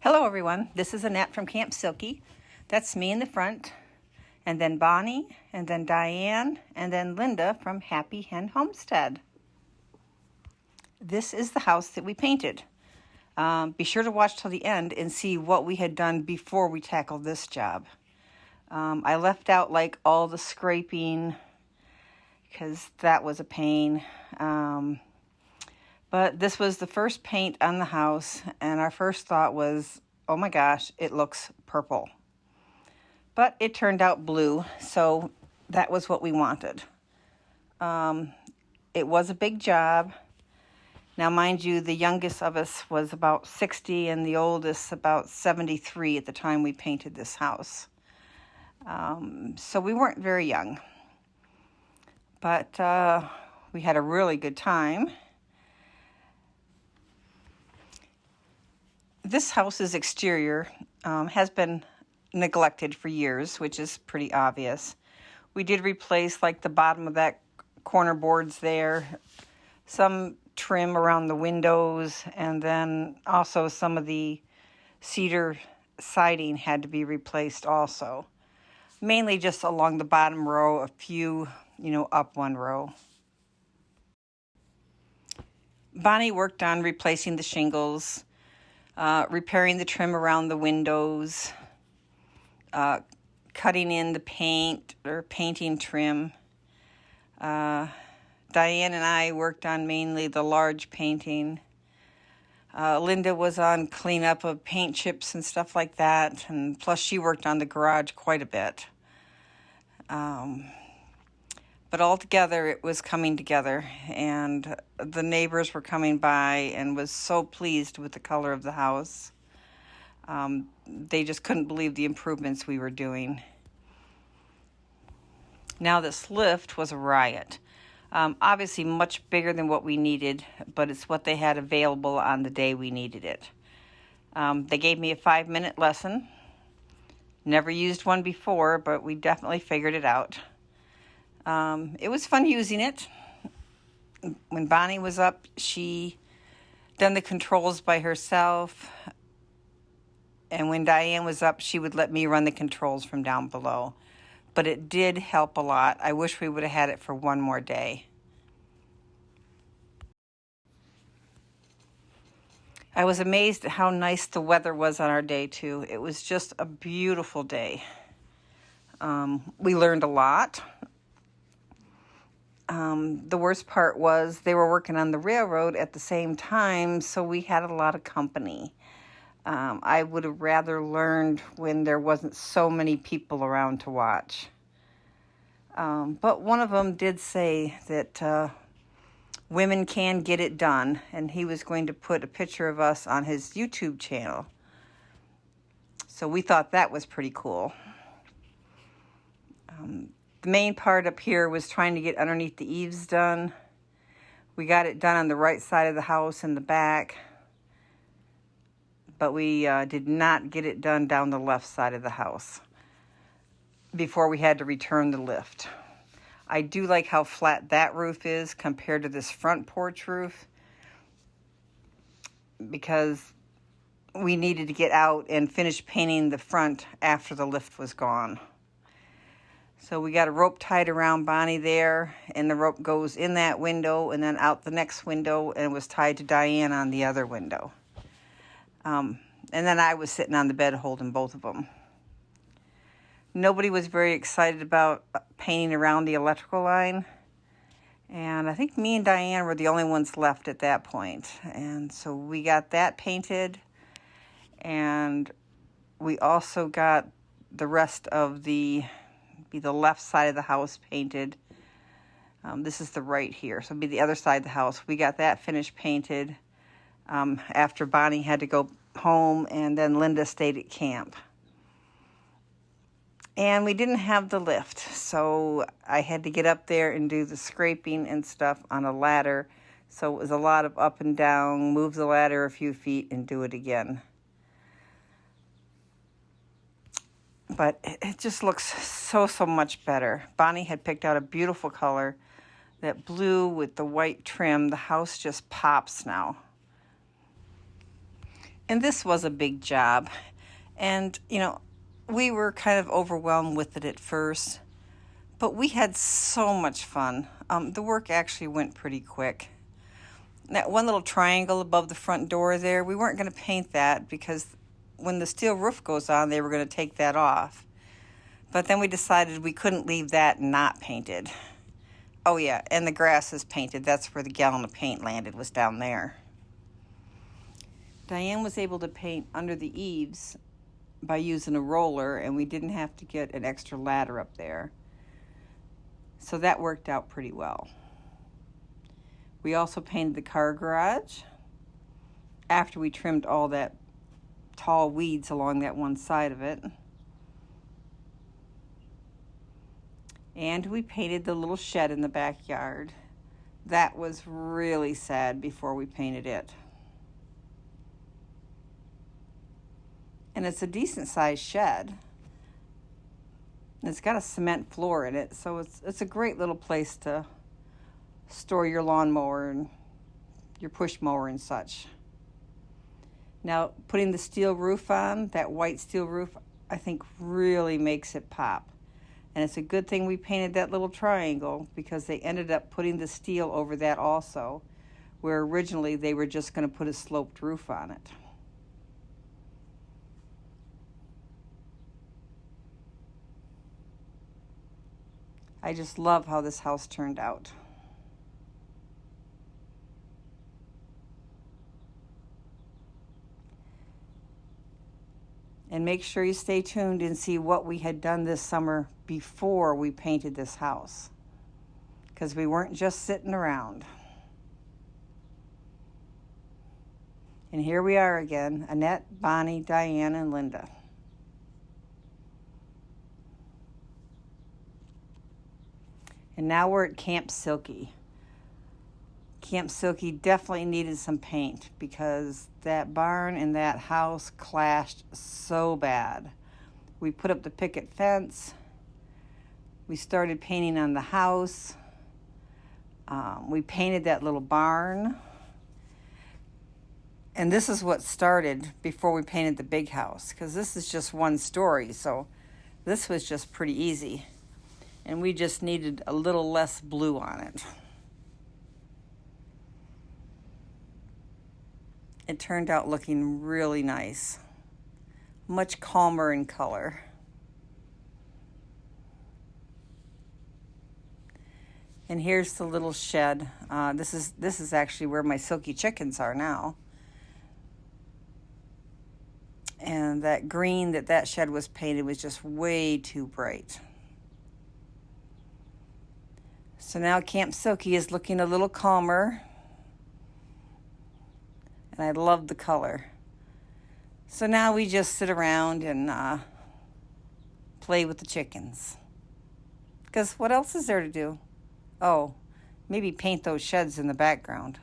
Hello everyone, this is Annette from Camp Silky. That's me in the front, and then Bonnie, and then Diane, and then Linda from Happy Hen Homestead. This is the house that we painted. Be sure to watch till the end and see what we had done before we tackled this job. I left out like all the scraping because that was a pain. But this was the first paint on the house, and our first thought was, oh my gosh, it looks purple. But it turned out blue, so that was what we wanted. It was a big job. Now, mind you, the youngest of us was about 60 and the oldest about 73 at the time we painted this house. So we weren't very young. But we had a really good time. This house's exterior has been neglected for years, which is pretty obvious. We did replace like the bottom of that corner boards there, some trim around the windows, and then also some of the cedar siding had to be replaced also. Mainly just along the bottom row, a few, up one row. Bonnie worked on replacing the shingles, repairing the trim around the windows, cutting in the paint or painting trim. Diane and I worked on mainly the large painting. Linda was on cleanup of paint chips and stuff like that, and plus she worked on the garage quite a bit. But altogether, it was coming together, and the neighbors were coming by and was so pleased with the color of the house. They just couldn't believe the improvements we were doing. Now, this lift was a riot. Obviously much bigger than what we needed, but it's what they had available on the day we needed it. They gave me a 5-minute lesson. Never used one before, but we definitely figured it out. It was fun using it. When Bonnie was up, she done the controls by herself. And when Diane was up, she would let me run the controls from down below. But it did help a lot. I wish we would have had it for one more day. I was amazed at how nice the weather was on our day, too. It was just a beautiful day. We learned a lot. The worst part was they were working on the railroad at the same time, so we had a lot of company. I would have rather learned when there wasn't so many people around to watch. But one of them did say that women can get it done, and he was going to put a picture of us on his YouTube channel. So we thought that was pretty cool. The main part up here was trying to get underneath the eaves done. We got it done on the right side of the house in the back, but we did not get it done down the left side of the house before we had to return the lift. I do like how flat that roof is compared to this front porch roof, because we needed to get out and finish painting the front after the lift was gone. So we got a rope tied around Bonnie there, and the rope goes in that window and then out the next window, and was tied to Diane on the other window. And then I was sitting on the bed holding both of them. Nobody was very excited about painting around the electrical line, and I think me and Diane were the only ones left at that point. And so we got that painted, and we also got the rest of the left side of the house painted. This is the right here, so it'll be the other side of the house. We got that finished painted after Bonnie had to go home, and then Linda stayed at camp. And we didn't have the lift, so I had to get up there and do the scraping and stuff on a ladder. So it was a lot of up and down, move the ladder a few feet and do it again. But it just looks so much better. Bonnie had picked out a beautiful color, that blue with the white trim. The house just pops now. And this was a big job. And, we were kind of overwhelmed with it at first, but we had so much fun. The work actually went pretty quick. That one little triangle above the front door there, we weren't going to paint that because when the steel roof goes on, they were going to take that off. But then we decided we couldn't leave that not painted. Oh yeah, and the grass is painted. That's where the gallon of paint landed, was down there. Diane was able to paint under the eaves by using a roller, and we didn't have to get an extra ladder up there. So that worked out pretty well. We also painted the car garage after we trimmed all that tall weeds along that one side of it. And we painted the little shed in the backyard. That was really sad before we painted it. And it's a decent sized shed. And it's got a cement floor in it, so it's a great little place to store your lawnmower and your push mower and such. Now, putting the steel roof on, that white steel roof, I think really makes it pop. And it's a good thing we painted that little triangle, because they ended up putting the steel over that also, where originally they were just going to put a sloped roof on it. I just love how this house turned out. And make sure you stay tuned and see what we had done this summer before we painted this house, because we weren't just sitting around. And here we are again, Annette, Bonnie, Diane, and Linda. And now we're at Camp Silky. Camp Silky definitely needed some paint because that barn and that house clashed so bad. We put up the picket fence. We started painting on the house. We painted that little barn. And this is what started before we painted the big house, because this is just one story, so this was just pretty easy. And we just needed a little less blue on it. It turned out looking really nice. Much calmer in color. And here's the little shed. This is actually where my silky chickens are now. And that green that shed was painted was just way too bright. So now Camp Silky is looking a little calmer. And I love the color. So now we just sit around and play with the chickens. Because what else is there to do? Oh, maybe paint those sheds in the background.